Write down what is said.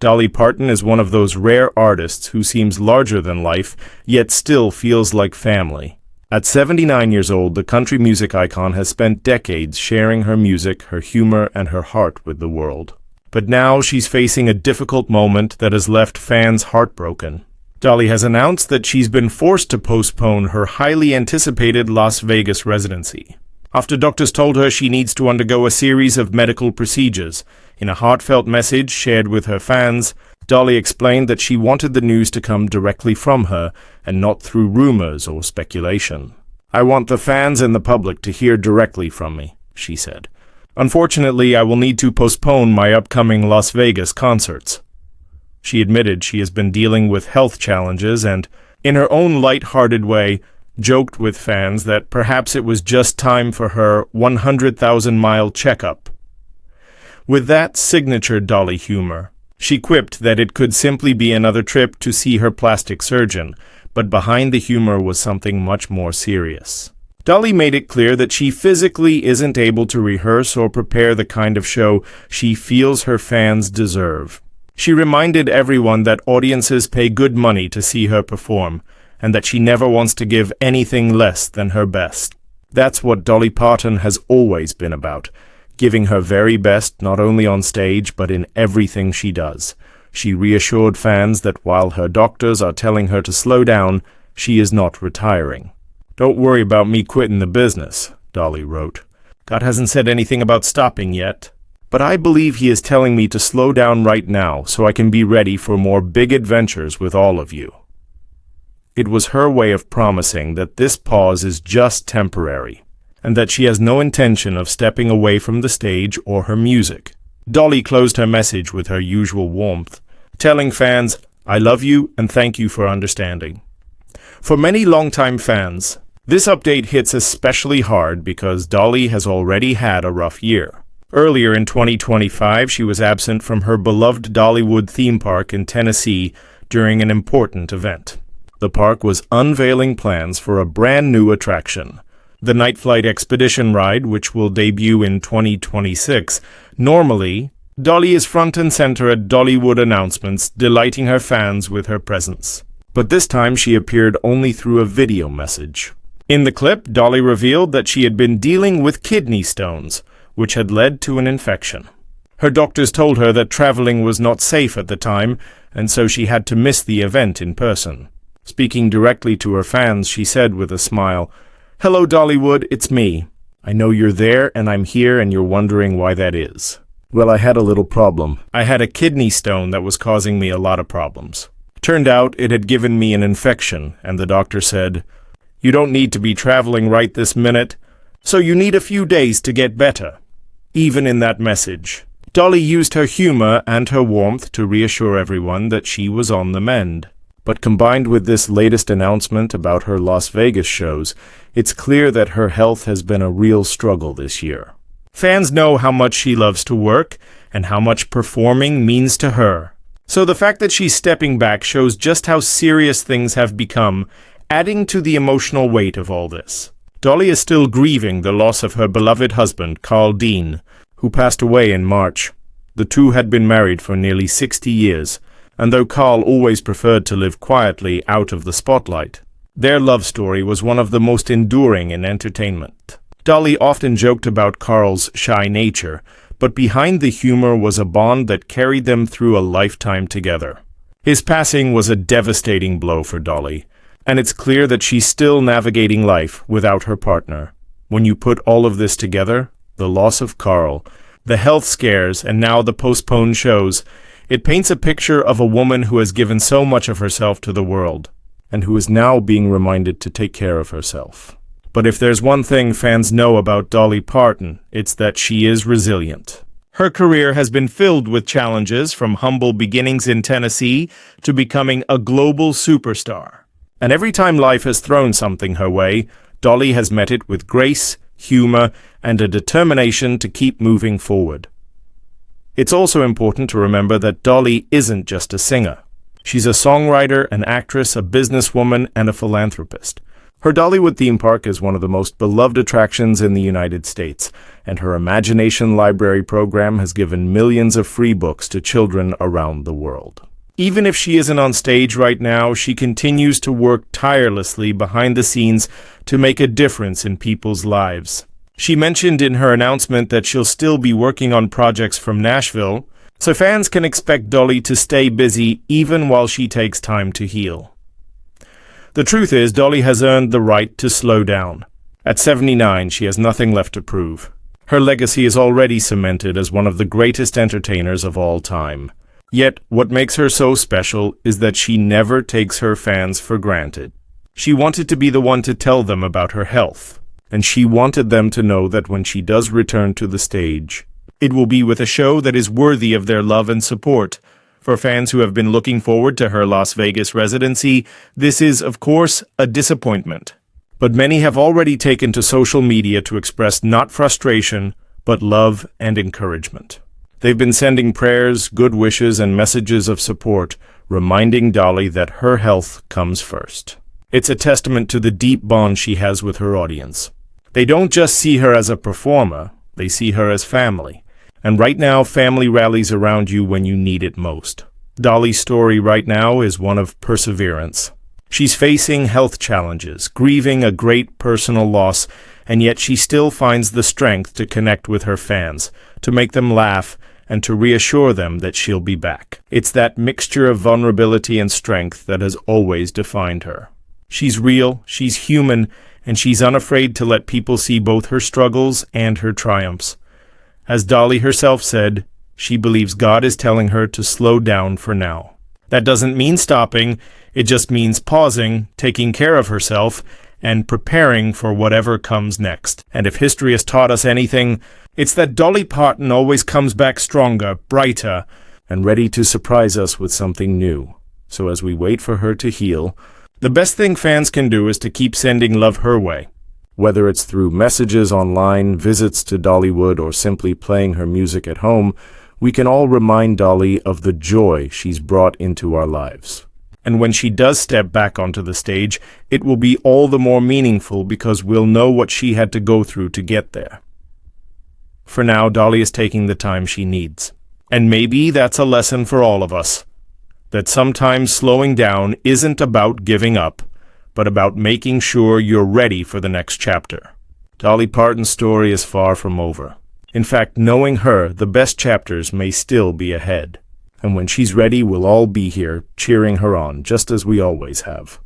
Dolly Parton is one of those rare artists who seems larger than life, yet still feels like family. At 79 years old, the country music icon has spent decades sharing her music, her humor, and her heart with the world. But now she's facing a difficult moment that has left fans heartbroken. Dolly has announced that she's been forced to postpone her highly anticipated Las Vegas residency, after doctors told her she needs to undergo a series of medical procedures. In a heartfelt message shared with her fans, Dolly explained that she wanted the news to come directly from her and not through rumors or speculation. "I want the fans and the public to hear directly from me," she said. "Unfortunately, I will need to postpone my upcoming Las Vegas concerts." She admitted she has been dealing with health challenges and, in her own light-hearted way, joked with fans that perhaps it was just time for her 100,000-mile checkup. With that signature Dolly humor, she quipped that it could simply be another trip to see her plastic surgeon, but behind the humor was something much more serious. Dolly made it clear that she physically isn't able to rehearse or prepare the kind of show she feels her fans deserve. She reminded everyone that audiences pay good money to see her perform, and that she never wants to give anything less than her best. That's what Dolly Parton has always been about, giving her very best not only on stage but in everything she does. She reassured fans that while her doctors are telling her to slow down, she is not retiring. "Don't worry about me quitting the business," Dolly wrote. "God hasn't said anything about stopping yet. But I believe he is telling me to slow down right now so I can be ready for more big adventures with all of you." It was her way of promising that this pause is just temporary, and that she has no intention of stepping away from the stage or her music. Dolly closed her message with her usual warmth, telling fans, "I love you and thank you for understanding." For many longtime fans, this update hits especially hard because Dolly has already had a rough year. Earlier in 2025, she was absent from her beloved Dollywood theme park in Tennessee during an important event. The park was unveiling plans for a brand new attraction, the Night Flight Expedition ride, which will debut in 2026. Normally, Dolly is front and center at Dollywood announcements, delighting her fans with her presence. But this time she appeared only through a video message. In the clip, Dolly revealed that she had been dealing with kidney stones, which had led to an infection. Her doctors told her that traveling was not safe at the time, and so she had to miss the event in person. Speaking directly to her fans, she said with a smile, "Hello, Dollywood, it's me. I know you're there, and I'm here, and you're wondering why that is. Well, I had a little problem. I had a kidney stone that was causing me a lot of problems. Turned out it had given me an infection, and the doctor said, 'You don't need to be traveling right this minute, so you need a few days to get better.'" Even in that message, Dolly used her humor and her warmth to reassure everyone that she was on the mend. But combined with this latest announcement about her Las Vegas shows, it's clear that her health has been a real struggle this year. Fans know how much she loves to work and how much performing means to her. So the fact that she's stepping back shows just how serious things have become, adding to the emotional weight of all this. Dolly is still grieving the loss of her beloved husband, Carl Dean, who passed away in March. The two had been married for nearly 60 years, and though Carl always preferred to live quietly out of the spotlight, their love story was one of the most enduring in entertainment. Dolly often joked about Carl's shy nature, but behind the humor was a bond that carried them through a lifetime together. His passing was a devastating blow for Dolly, and it's clear that she's still navigating life without her partner. When you put all of this together, the loss of Carl, the health scares, and now the postponed shows, it paints a picture of a woman who has given so much of herself to the world, and who is now being reminded to take care of herself. But if there's one thing fans know about Dolly Parton, it's that she is resilient. Her career has been filled with challenges, from humble beginnings in Tennessee to becoming a global superstar. And every time life has thrown something her way, Dolly has met it with grace, humor, and a determination to keep moving forward. It's also important to remember that Dolly isn't just a singer. She's a songwriter, an actress, a businesswoman, and a philanthropist. Her Dollywood theme park is one of the most beloved attractions in the United States, and her Imagination Library program has given millions of free books to children around the world. Even if she isn't on stage right now, she continues to work tirelessly behind the scenes to make a difference in people's lives. She mentioned in her announcement that she'll still be working on projects from Nashville, so fans can expect Dolly to stay busy even while she takes time to heal. The truth is, Dolly has earned the right to slow down. At 79, she has nothing left to prove. Her legacy is already cemented as one of the greatest entertainers of all time. Yet, what makes her so special is that she never takes her fans for granted. She wanted to be the one to tell them about her health, and she wanted them to know that when she does return to the stage, it will be with a show that is worthy of their love and support. For fans who have been looking forward to her Las Vegas residency, this is, of course, a disappointment. But many have already taken to social media to express not frustration, but love and encouragement. They've been sending prayers, good wishes, and messages of support, reminding Dolly that her health comes first. It's a testament to the deep bond she has with her audience. They don't just see her as a performer, they see her as family. And right now, family rallies around you when you need it most. Dolly's story right now is one of perseverance. She's facing health challenges, grieving a great personal loss, and yet she still finds the strength to connect with her fans, to make them laugh, and to reassure them that she'll be back. It's that mixture of vulnerability and strength that has always defined her. She's real, she's human, and she's unafraid to let people see both her struggles and her triumphs. As Dolly herself said, she believes God is telling her to slow down for now. That doesn't mean stopping, it just means pausing, taking care of herself, and preparing for whatever comes next. And if history has taught us anything, it's that Dolly Parton always comes back stronger, brighter, and ready to surprise us with something new. So as we wait for her to heal, the best thing fans can do is to keep sending love her way. Whether it's through messages online, visits to Dollywood, or simply playing her music at home, we can all remind Dolly of the joy she's brought into our lives. And when she does step back onto the stage, it will be all the more meaningful because we'll know what she had to go through to get there. For now, Dolly is taking the time she needs. And maybe that's a lesson for all of us. That sometimes slowing down isn't about giving up, but about making sure you're ready for the next chapter. Dolly Parton's story is far from over. In fact, knowing her, the best chapters may still be ahead. And when she's ready, we'll all be here, cheering her on, just as we always have.